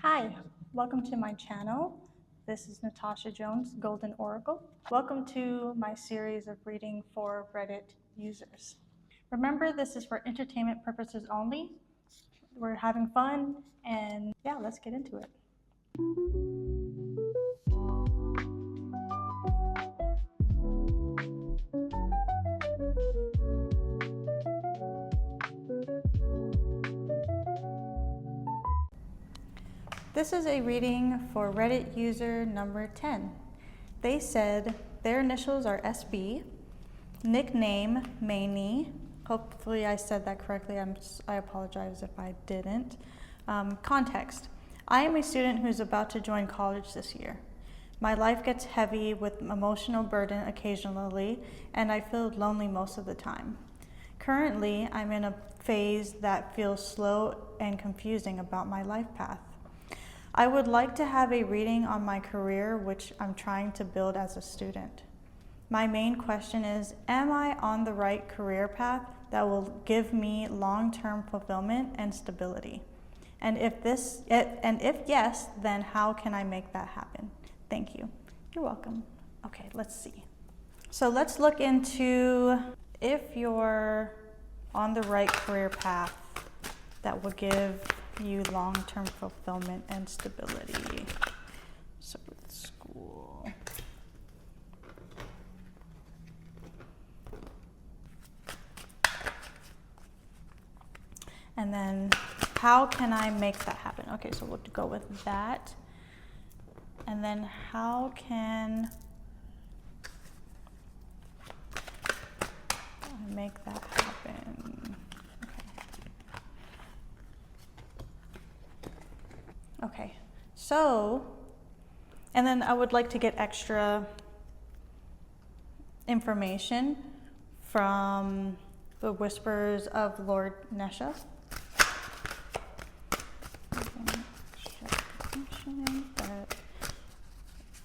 Hi, welcome to my channel. This is Natasha Jones, Golden Oracle. Welcome to my series of reading for Reddit users. Remember, this is for entertainment purposes only. We're having fun, and yeah, let's get into it. This is a reading for Reddit user number 10. They said their initials are SB, nickname Maney. Hopefully I said that correctly. I apologize if I didn't. Context. I am a student who's about to join college this year. My life gets heavy with emotional burden occasionally, and I feel lonely most of the time. Currently, I'm in a phase that feels slow and confusing about my life path. I would like to have a reading on my career, which I'm trying to build as a student. My main question is, am I on the right career path that will give me long-term fulfillment and stability? And if yes, then how can I make that happen? Thank you. You're welcome. Okay, let's see. So let's look into if you're on the right career path that will give you long-term fulfillment and stability. So with school. And then how can I make that happen? Okay, so we'll go with that. And then how can I make that happen? Okay, so, and then I would like to get extra information from the Whispers of Lord Nesha.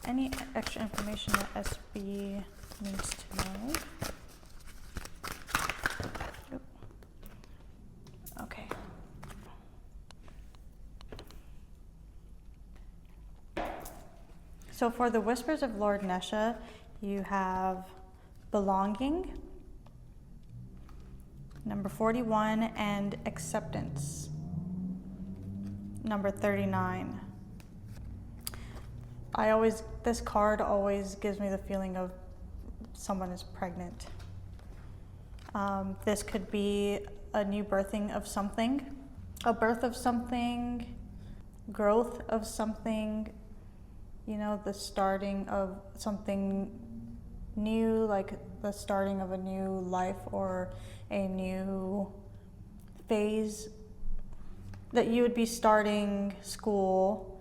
Any extra information that SB needs to know. Okay. So for the Whispers of Lord Nesha, you have belonging, number 41, and acceptance, number 39. This card always gives me the feeling of someone is pregnant. This could be a new birthing of something, a birth of something, growth of something, you know, the starting of something new, like the starting of a new life or a new phase that you would be starting school.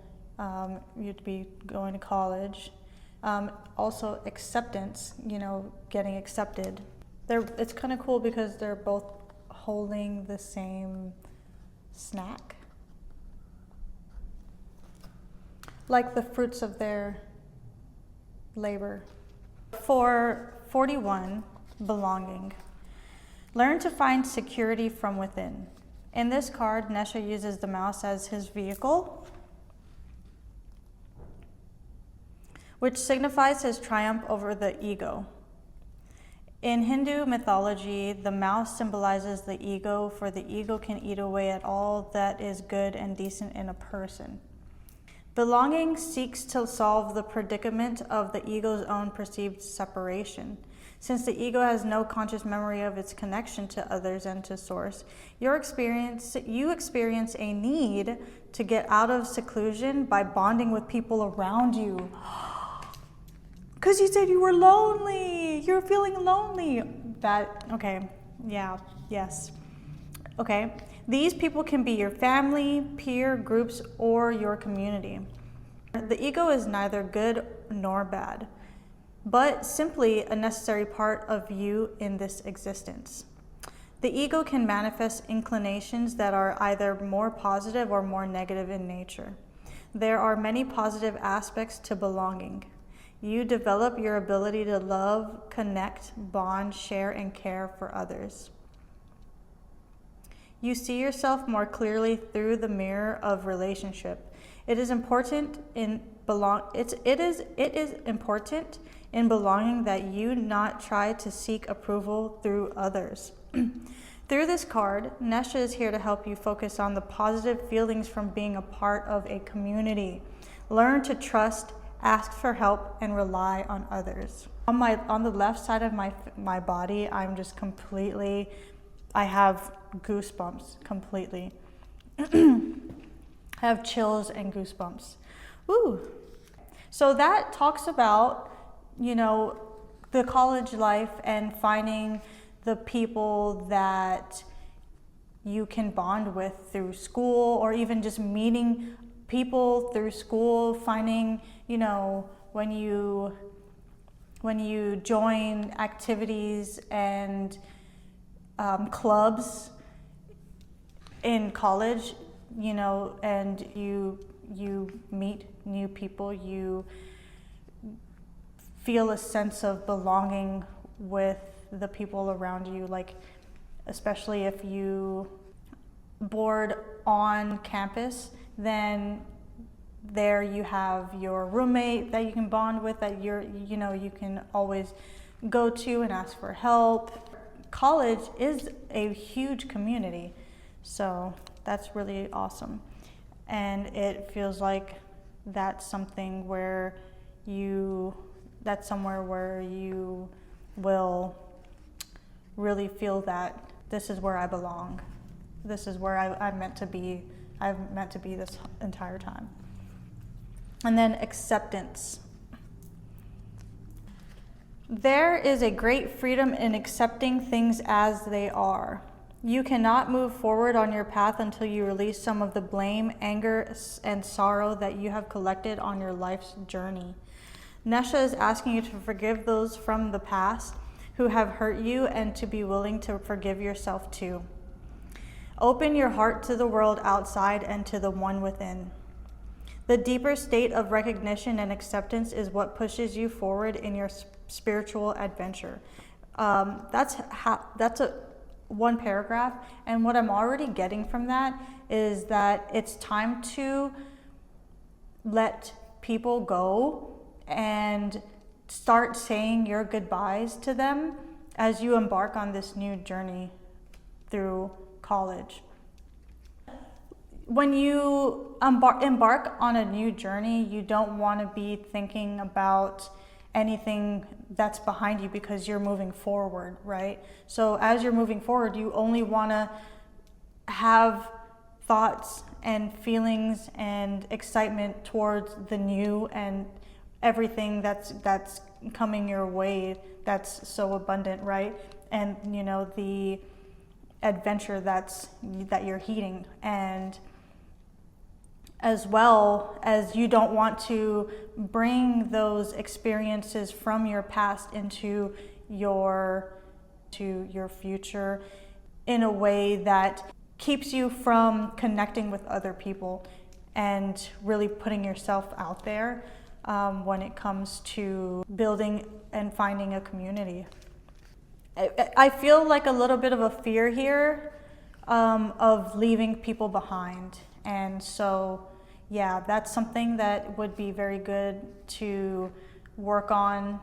You'd be going to college. Also acceptance, you know, getting accepted. It's kind of cool because they're both holding the same snack. Like the fruits of their labor. For 41, belonging. Learn to find security from within. In this card, Nesha uses the mouse as his vehicle, which signifies his triumph over the ego. In Hindu mythology, the mouse symbolizes the ego, for the ego can eat away at all that is good and decent in a person. Belonging seeks to solve the predicament of the ego's own perceived separation. Since the ego has no conscious memory of its connection to others and to source, you experience a need to get out of seclusion by bonding with people around you. Because you said you were lonely. You're feeling lonely. Okay, yeah, yes. Okay, these people can be your family, peer groups, or your community. The ego is neither good nor bad, but simply a necessary part of you in this existence. The ego can manifest inclinations that are either more positive or more negative in nature. There are many positive aspects to belonging. You develop your ability to love, connect, bond, share, and care for others. You see yourself more clearly through the mirror of relationship. It is important in important in belonging that you not try to seek approval through others. Through this card, Nesha is here to help you focus on the positive feelings from being a part of a community. Learn to trust, ask for help, and rely on others. On the left side of my body, I'm just completely, I have goosebumps completely. I have chills and goosebumps. Ooh. So that talks about, the college life and finding the people that you can bond with through school, or even just meeting people through school, finding, when you join activities and clubs in college, and you meet new people, you feel a sense of belonging with the people around you, like especially if you board on campus, then there you have your roommate that you can bond with, that you can always go to and ask for help. College is a huge community, so that's really awesome. And it feels like that's something where that's somewhere where you will really feel that this is where I belong. This is where I'm meant to be. I'm meant to be this entire time. And then acceptance. There is a great freedom in accepting things as they are. You cannot move forward on your path until you release some of the blame, anger, and sorrow that you have collected on your life's journey. Nesha is asking you to forgive those from the past who have hurt you, and to be willing to forgive yourself too. Open your heart to the world outside and to the one within. The deeper state of recognition and acceptance is what pushes you forward in your spiritual adventure. That's one paragraph, and what I'm already getting from that is that it's time to let people go and start saying your goodbyes to them as you embark on this new journey through college. When you embark on a new journey, you don't want to be thinking about anything that's behind you because you're moving forward, right? So as you're moving forward, you only want to have thoughts and feelings and excitement towards the new and everything that's coming your way, that's so abundant, right? And the adventure that you're heeding, and as well as you don't want to bring those experiences from your past into your future in a way that keeps you from connecting with other people and really putting yourself out there when it comes to building and finding a community. I feel like a little bit of a fear here of leaving people behind. And so, yeah, that's something that would be very good to work on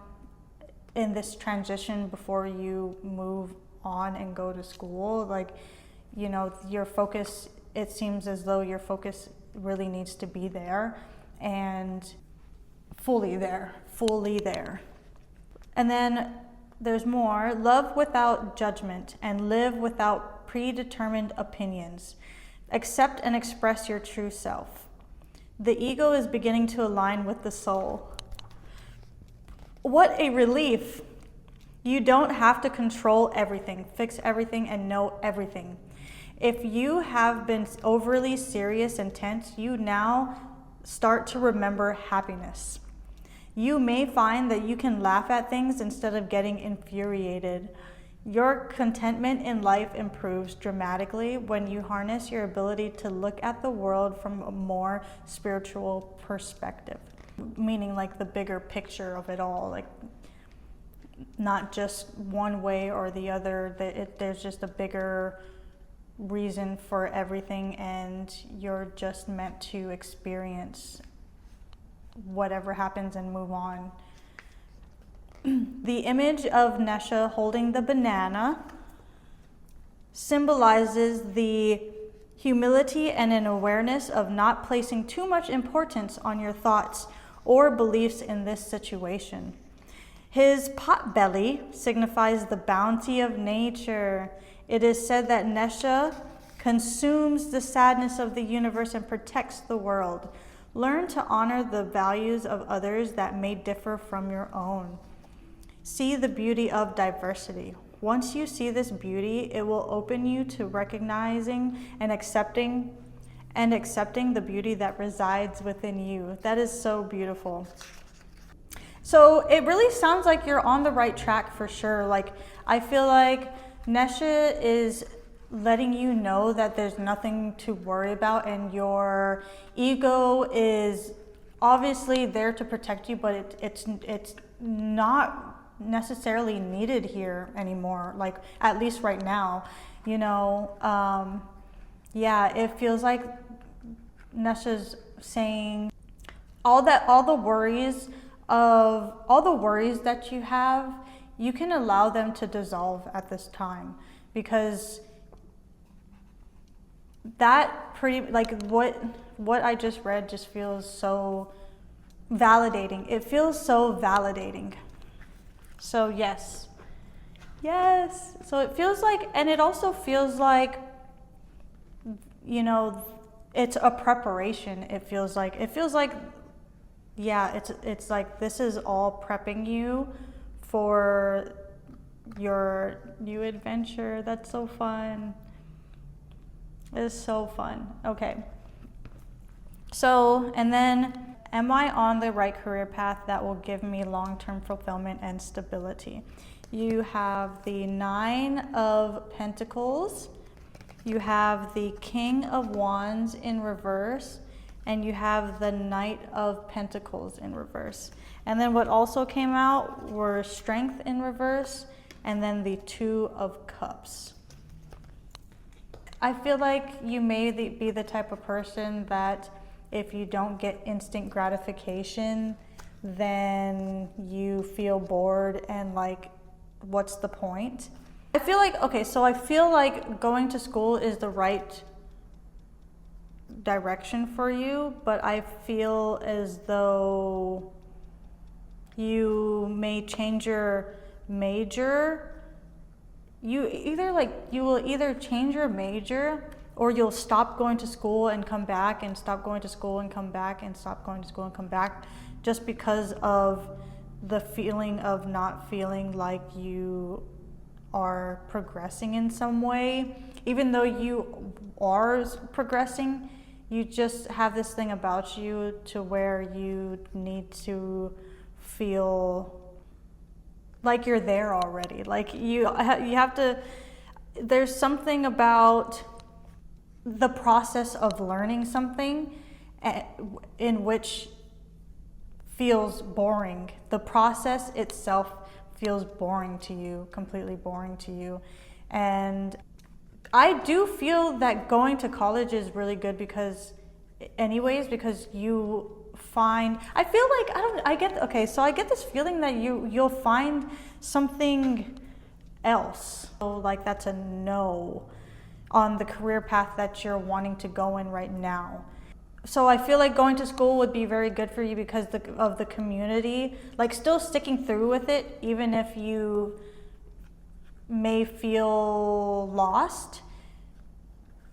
in this transition before you move on and go to school. Like, your focus, it seems as though your focus really needs to be there and fully there. And then there's more. Love without judgment and live without predetermined opinions. Accept and express your true self. The ego is beginning to align with the soul. What a relief. You don't have to control everything, fix everything, and know everything. If you have been overly serious and tense, you now start to remember happiness. You may find that you can laugh at things instead of getting infuriated. Your contentment in life improves dramatically when you harness your ability to look at the world from a more spiritual perspective, meaning like the bigger picture of it all, like not just one way or the other. There's just a bigger reason for everything, and you're just meant to experience whatever happens and move on. The image of Nesha holding the banana symbolizes the humility and an awareness of not placing too much importance on your thoughts or beliefs in this situation. His pot belly signifies the bounty of nature. It is said that Nesha consumes the sadness of the universe and protects the world. Learn to honor the values of others that may differ from your own. See the beauty of diversity. Once you see this beauty, it will open you to recognizing and accepting the beauty that resides within you. That is so beautiful. So it really sounds like you're on the right track for sure. Like, I feel like Nesha is letting you know that there's nothing to worry about, and your ego is obviously there to protect you, but it's not necessarily needed here anymore, like at least right now, you know. Yeah, it feels like Nesha's saying all the worries that you have, you can allow them to dissolve at this time, because that pretty, like what I just read just feels so validating. It feels so validating. So yes. So it feels like, and it also feels like, you know, it's a preparation. It feels like, yeah, it's like this is all prepping you for your new adventure. That's so fun. It's so fun. Okay. So, and then, am I on the right career path that will give me long-term fulfillment and stability? You have the 9 of Pentacles, you have the King of Wands in reverse, and you have the Knight of Pentacles in reverse. And then what also came out were Strength in reverse, and then the 2 of Cups. I feel like you may be the type of person that if you don't get instant gratification, then you feel bored and like, what's the point? I feel like, okay, so I feel like going to school is the right direction for you, but I feel as though you may change your major. You will either change your major, or you'll stop going to school and come back, and stop going to school and come back, and stop going to school and come back, just because of the feeling of not feeling like you are progressing in some way. Even though you are progressing, you just have this thing about you to where you need to feel like you're there already. Like you have to, there's something about the process of learning something in which feels boring. The process itself feels boring to you, completely boring to you. And I do feel that going to college is really good because you find, I feel like, I get this feeling that you'll find something else. So like that's a no on the career path that you're wanting to go in right now. So I feel like going to school would be very good for you because of the community, like still sticking through with it, even if you may feel lost,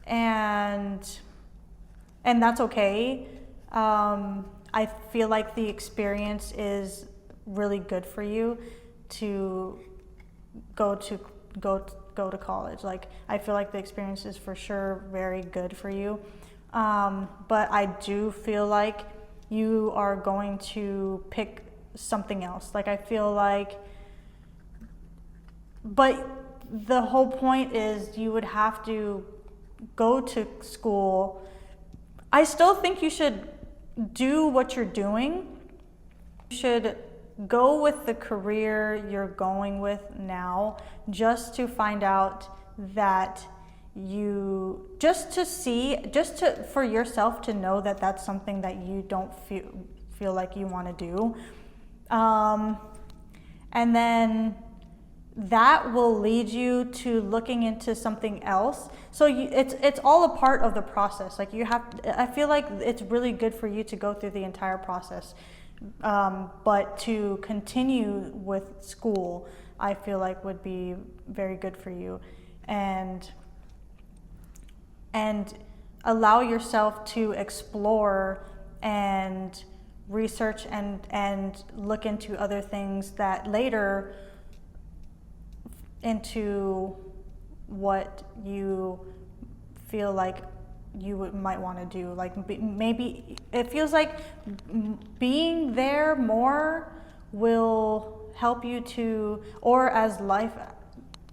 and that's okay. I feel like the experience is really good for you to go to college. Like I feel like the experience is for sure very good for you. But I do feel like you are going to pick something else. Like I feel like, but the whole point is you would have to go to school. I still think you should do what you're doing. You should go with the career you're going with now, just to find out that you just for yourself to know that that's something that you don't feel like you want to do. And then that will lead you to looking into something else. So it's all a part of the process. Like I feel like it's really good for you to go through the entire process. But to continue with school, I feel like would be very good for you. And allow yourself to explore and research and look into other things that later into what you feel like you might want to do. Like maybe it feels like being there more will help you to, or as life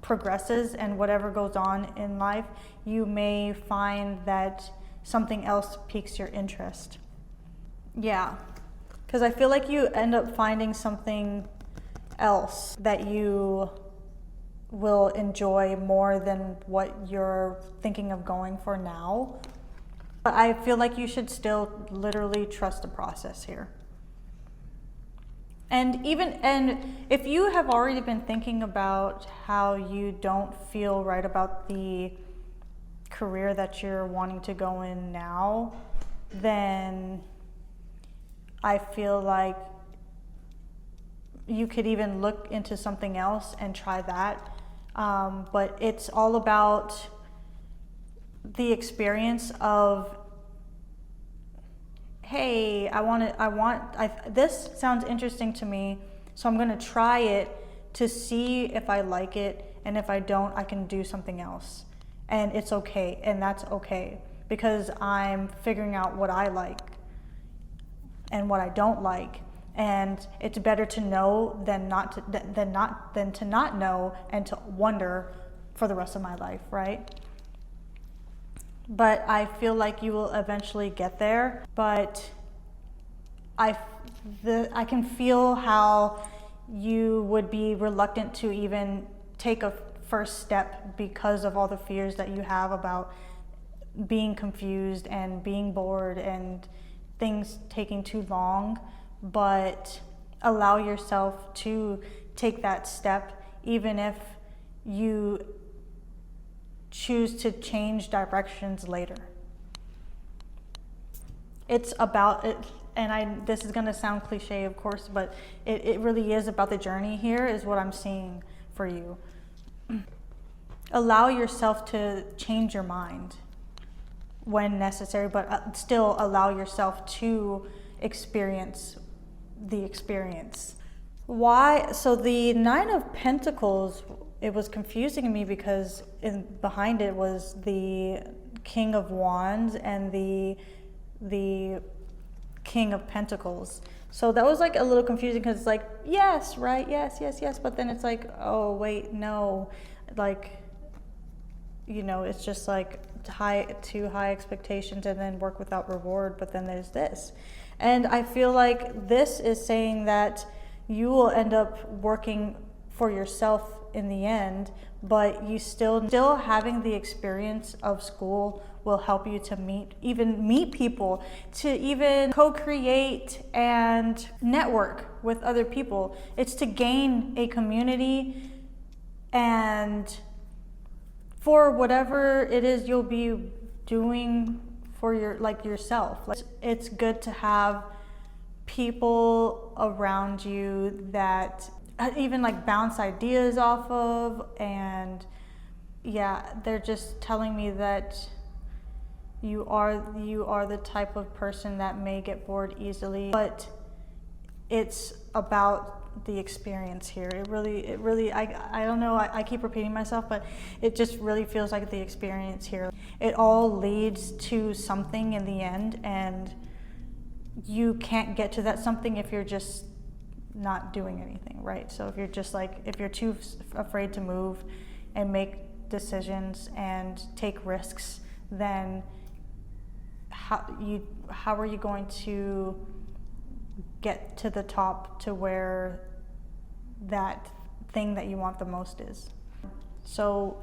progresses and whatever goes on in life, you may find that something else piques your interest. Yeah, because I feel like you end up finding something else that you will enjoy more than what you're thinking of going for now. But I feel like you should still literally trust the process here. And if you have already been thinking about how you don't feel right about the career that you're wanting to go in now, then I feel like you could even look into something else and try that. But it's all about the experience of, hey, this sounds interesting to me, so I'm gonna try it to see if I like it, and if I don't, I can do something else. And it's okay, and that's okay, because I'm figuring out what I like and what I don't like. And it's better to know than to not know and to wonder for the rest of my life, right? But I feel like you will eventually get there. But I can feel how you would be reluctant to even take a first step because of all the fears that you have about being confused and being bored and things taking too long. But allow yourself to take that step, even if you choose to change directions later. It's about it, and this is going to sound cliche, of course, but it really is about the journey here, is what I'm seeing for you. Allow yourself to change your mind when necessary, but still allow yourself to experience the experience. Why? So the Nine of Pentacles, it was confusing to me because behind it was the King of Wands and the King of Pentacles. So that was like a little confusing because it's like, yes, right, yes, but then it's like, oh wait, no, like, you know, it's just like too high expectations and then work without reward. But then there's this. And I feel like this is saying that you will end up working for yourself in the end, but you still having the experience of school will help you to meet people, to even co-create and network with other people. It's to gain a community and for whatever it is you'll be doing for yourself. Like, it's good to have people around you that even like bounce ideas off of, and yeah, they're just telling me that you are the type of person that may get bored easily, but it's about the experience here. It really, I don't know, I keep repeating myself, but it just really feels like the experience here. It all leads to something in the end, and you can't get to that something if you're just not doing anything, right? So if you're just like, if you're too afraid to move and make decisions and take risks, then how are you going to get to the top, to where that thing that you want the most is? So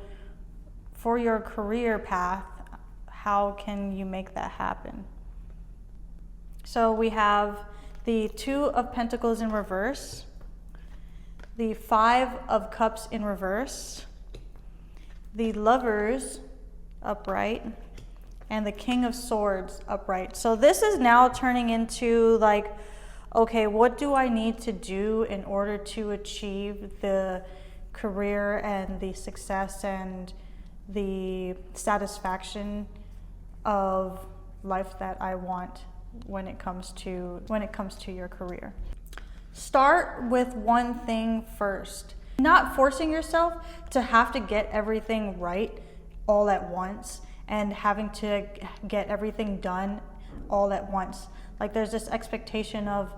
for your career path, how can you make that happen? So we have the Two of Pentacles in reverse, the Five of Cups in reverse, the Lovers upright, and the King of Swords upright. So this is now turning into like, okay, what do I need to do in order to achieve the career and the success and the satisfaction of life that I want when it comes to your career? Start with one thing first. Not forcing yourself to have to get everything right all at once and having to get everything done all at once. Like there's this expectation of,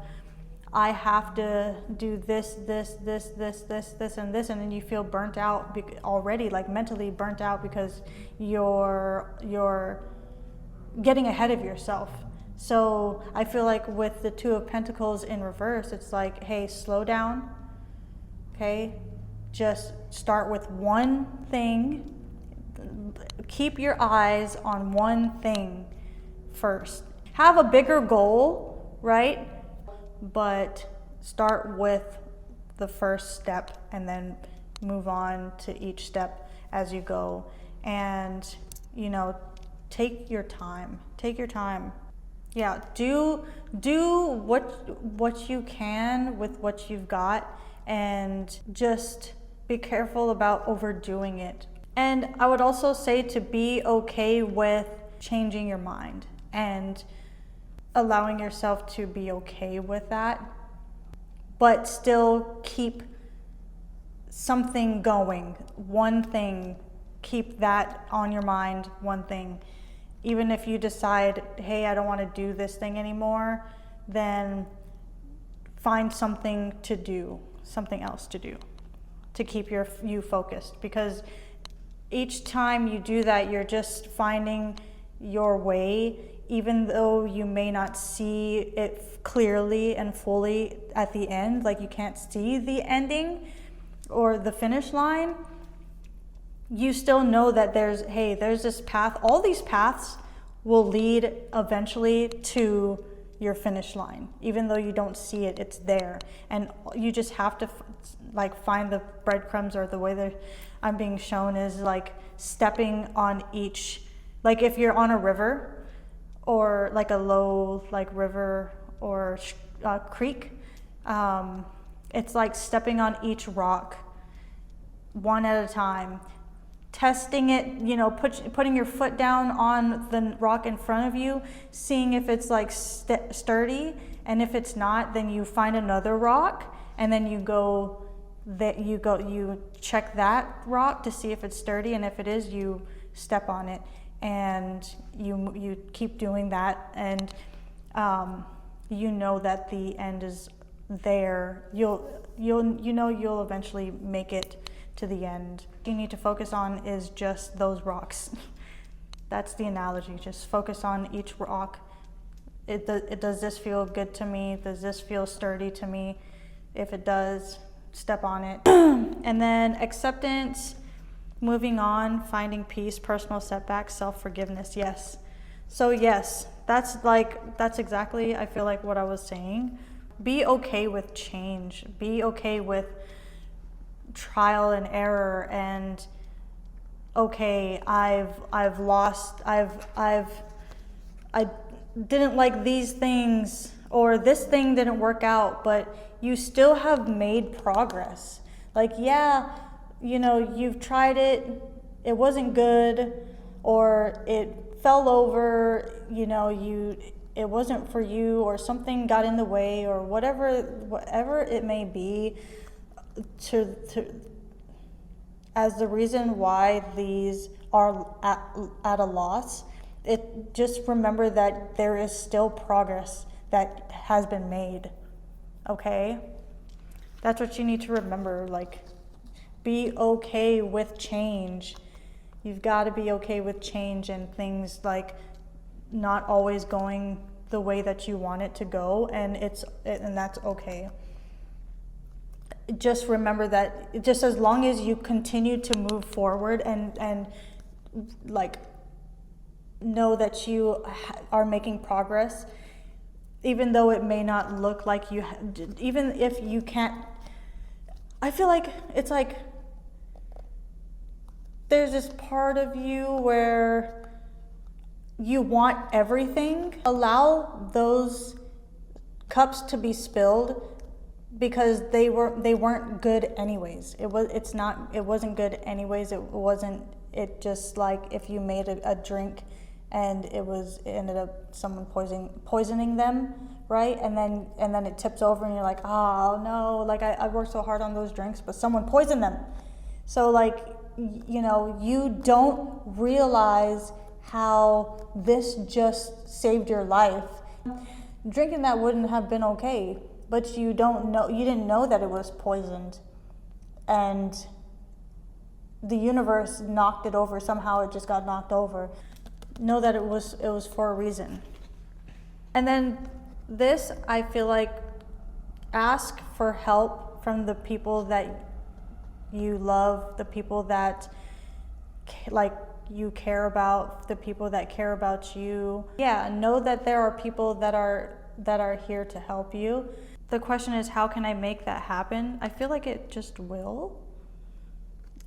I have to do this, and this, and then you feel burnt out already, like mentally burnt out because you're getting ahead of yourself. So I feel like with the Two of Pentacles in reverse, it's like, hey, slow down, okay? Just start with one thing. Keep your eyes on one thing first. Have a bigger goal, right? But start with the first step and then move on to each step as you go. And, you know, take your time. Take your time. Yeah, do what you can with what you've got, and just be careful about overdoing it. And I would also say to be okay with changing your mind and allowing yourself to be okay with that, but still keep something going, one thing, keep that on your mind, one thing. Even if you decide, hey, I don't want to do this thing anymore, then find something to do, something else to do, to keep you focused. Because each time you do that, you're just finding your way, even though you may not see it clearly and fully at the end, like you can't see the ending or the finish line. You still know that there's this path. All these paths will lead eventually to your finish line. Even though you don't see it, it's there. And you just have to find the breadcrumbs, or the way that I'm being shown is like stepping on each, like if you're on a river or like a low river or creek, it's like stepping on each rock one at a time. Testing it, putting your foot down on the rock in front of you, seeing if it's like sturdy, and if it's not, then you find another rock, and then you check that rock to see if it's sturdy, and if it is, you step on it, and you keep doing that, and you know that the end is there. You'll eventually make it to the end. What you need to focus on is just those rocks. That's the analogy. Just focus on each rock. Does this feel good to me? Does this feel sturdy to me? If it does, step on it. And then acceptance, moving on, finding peace, personal setbacks, self-forgiveness. Yes. So yes, that's exactly, I feel like, what I was saying. Be okay with change. Be okay with trial and error, and okay, I didn't like these things, or this thing didn't work out, but you still have made progress. Like, yeah, you've tried it, it wasn't good, or it fell over, it wasn't for you, or something got in the way, or whatever it may be, as the reason why these are at a loss. Just remember that there is still progress that has been made. Okay, that's what you need to remember. Like, be okay with change. You've got to be okay with change, and things like not always going the way that you want it to go, and that's okay. Just remember that just as long as you continue to move forward and like know that you are making progress, even though it may not look like you, even if you can't. I feel like it's like there's this part of you where you want everything. Allow those cups to be spilled because they weren't good anyways. It wasn't good anyways. It just like if you made a drink and it ended up someone poisoning them, right? And then it tips over and you're like, oh no, like I worked so hard on those drinks, but someone poisoned them. So like, you know, you don't realize how this just saved your life. Drinking that wouldn't have been okay, but you didn't know that it was poisoned, and the universe knocked it over. Somehow it just got knocked over. Know that it was for a reason. And then this, I feel like, ask for help from the people that you love, the people that like you care about, the people that care about you. Yeah, know that there are people that are here to help you. The question is, how can I make that happen? I feel like it just will.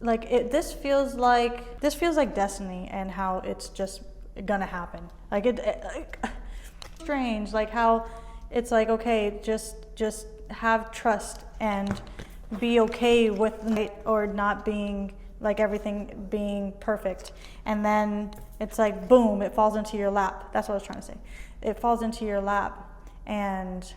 Like this feels like destiny, and how it's just gonna happen. Like strange, like how it's like, okay, just have trust and be okay with it, or not being like everything being perfect, and then it's like boom, it falls into your lap. That's what I was trying to say. It falls into your lap, and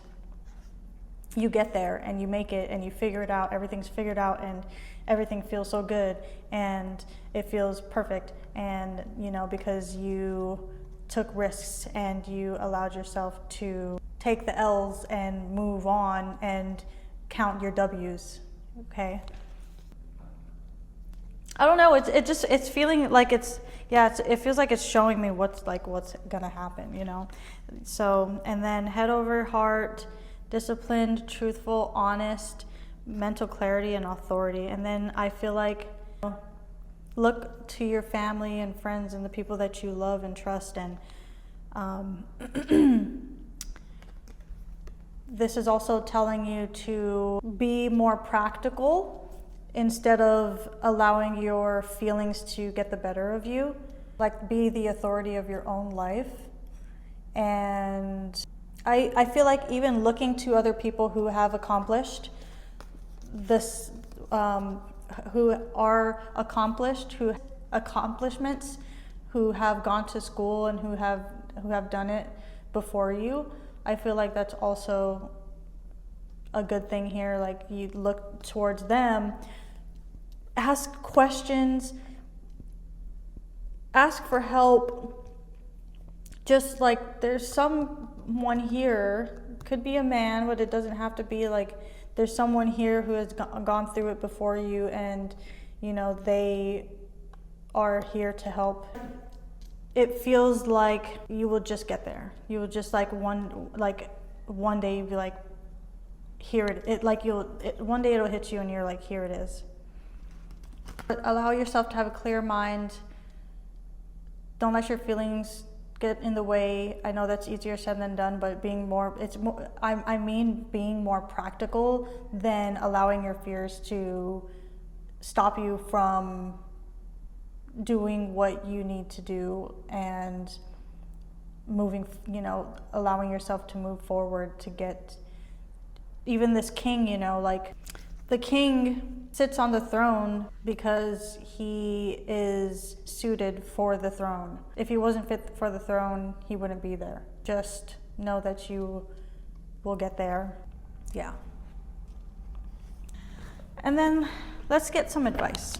you get there and you make it and you figure it out. Everything's figured out and everything feels so good and it feels perfect, and you know, because you took risks and you allowed yourself to take the L's and move on and count your W's. Okay. I don't know, it's feeling like it feels like it's showing me what's gonna happen, you know. So, and then head over heart, disciplined, truthful, honest, mental clarity, and authority. And then I feel like look to your family and friends and the people that you love and trust, and this is also telling you to be more practical instead of allowing your feelings to get the better of you. Like, be the authority of your own life. And I feel like even looking to other people who have accomplished this, who are accomplished, who accomplishments, who have gone to school and who have done it before you, I feel like that's also a good thing here. Like, you look towards them, ask questions, ask for help. Just like there's someone here, could be a man, but it doesn't have to be. Like, there's someone here who has gone through it before you, and you know, they are here to help. It feels like you will just get there. You will just one day you'll be like, here one day it'll hit you and you're like, here it is. But allow yourself to have a clear mind. Don't let your feelings get in the way. I know that's easier said than done, but being more practical than allowing your fears to stop you from doing what you need to do and moving, you know, allowing yourself to move forward to get even this king, you know, like the king sits on the throne because he is suited for the throne. If he wasn't fit for the throne, he wouldn't be there. Just know that you will get there. Yeah. And then let's get some advice.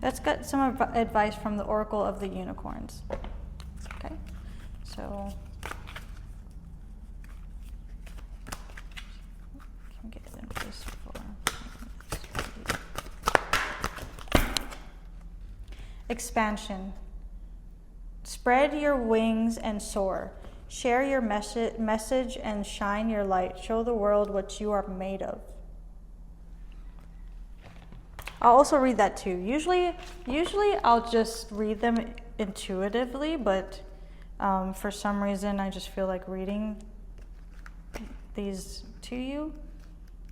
Let's get some advice from the Oracle of the Unicorns. Okay, so can get it in place for expansion. Spread your wings and soar. Share your message and shine your light. Show the world what you are made of. I'll also read that too. Usually I'll just read them intuitively, but for some reason I just feel like reading these to you,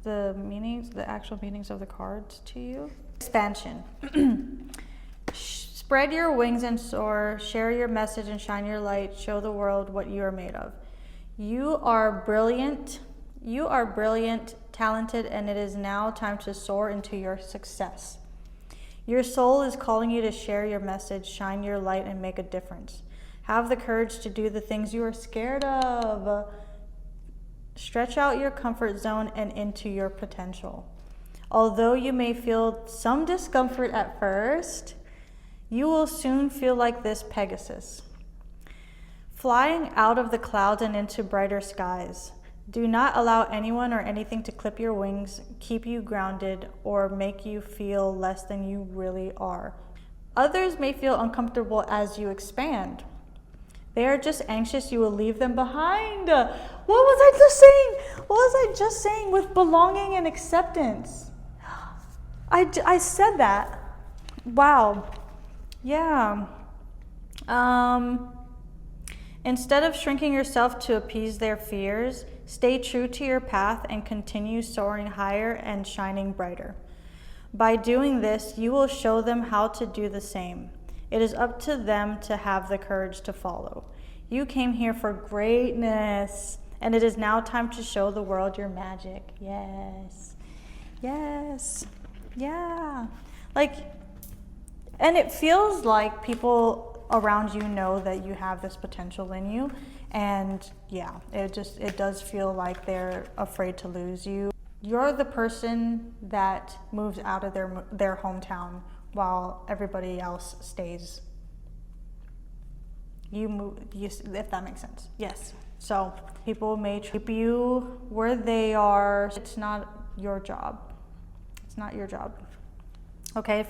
the meanings, the actual meanings of the cards to you. Expansion. Spread your wings and soar, share your message and shine your light, show the world what you are made of. You are brilliant, talented, and it is now time to soar into your success. Your soul is calling you to share your message, shine your light, and make a difference. Have the courage to do the things you are scared of. Stretch out your comfort zone and into your potential. Although you may feel some discomfort at first, you will soon feel like this Pegasus, flying out of the clouds and into brighter skies. Do not allow anyone or anything to clip your wings, keep you grounded, or make you feel less than you really are. Others may feel uncomfortable as you expand. They are just anxious you will leave them behind. What was I just saying? What was I just saying with belonging and acceptance? I said that. Wow. Yeah. Instead of shrinking yourself to appease their fears, stay true to your path and continue soaring higher and shining brighter. By doing this, you will show them how to do the same. It is up to them to have the courage to follow. You came here for greatness, and it is now time to show the world your magic. Yes. Yes. Yeah. And it feels like people around you know that you have this potential in you. And yeah, it does feel like they're afraid to lose you. You're the person that moves out of their hometown while everybody else stays. You move, if that makes sense. Yes. So people may keep you where they are. It's not your job. It's not your job. Okay,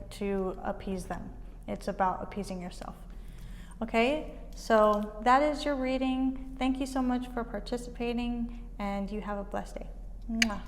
to appease them. It's about appeasing yourself. Okay, so that is your reading. Thank you so much for participating, and you have a blessed day. Mwah.